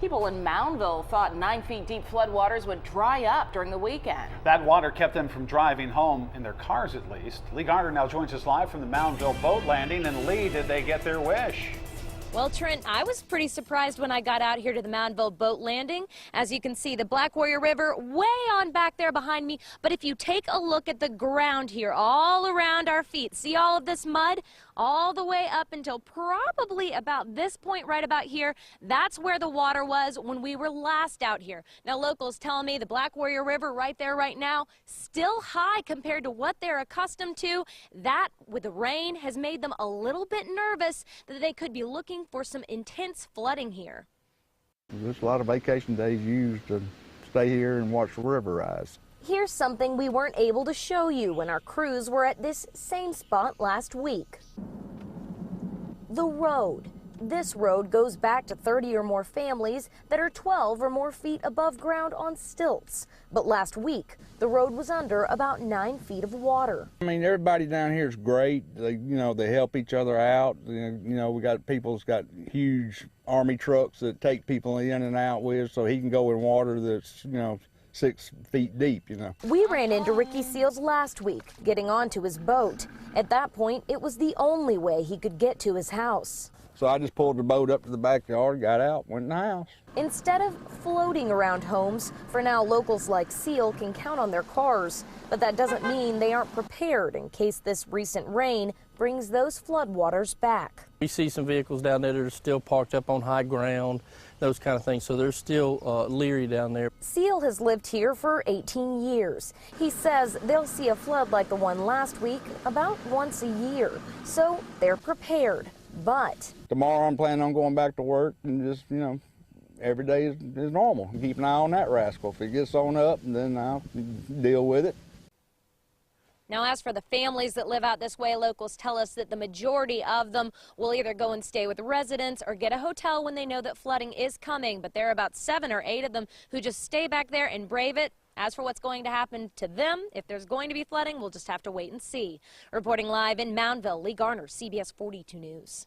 People in Moundville thought 9 feet deep floodwaters would dry up during the weekend. That water kept them from driving home, in their cars at least. Lee Garner now joins us live from the Moundville boat landing. And Lee, did they get their wish? Well, Trent, I was pretty surprised when I got out here to the Moundville boat landing. As you can see, the Black Warrior River way on back there behind me. But if you take a look at the ground here, all around our feet, see all of this mud? All the way up until probably about this point right about here. That's where the water was when we were last out here. Now, locals tell me the Black Warrior River right there right now, still high compared to what they're accustomed to. That, with the rain, has made them a little bit nervous that they could be looking for some intense flooding here. There's a lot of vacation days used to stay here and watch the river rise. Here's something we weren't able to show you when our crews were at this same spot last week. The road. This road goes back to 30 or more families that are 12 or more feet above ground on stilts. But last week, the road was under about 9 feet of water. I mean, everybody down here is great. They help each other out. We got people that's got huge army trucks that take people in and out with, so he can go in water that's, 6 feet deep, We ran into Ricky Seals last week, getting onto his boat. At that point, it was the only way he could get to his house. So I just pulled the boat up to the backyard, got out, went in the house. Instead of floating around homes, for now locals like Seal can count on their cars. But that doesn't mean they aren't prepared in case this recent rain brings those floodwaters back. We see some vehicles down there that are still parked up on high ground, those kind of things, so they're still leery down there. Seal has lived here for 18 years. He says they'll see a flood like the one last week about once a year, so they're prepared. But tomorrow I'm planning on going back to work and just, every day is normal. Keep an eye on that rascal. If it gets on up, then I'll deal with it. Now, as for the families that live out this way, locals tell us that the majority of them will either go and stay with residents or get a hotel when they know that flooding is coming. But there are about 7 or 8 of them who just stay back there and brave it. As for what's going to happen to them, if there's going to be flooding, we'll just have to wait and see. Reporting live in Moundville, Lee Garner, CBS 42 News.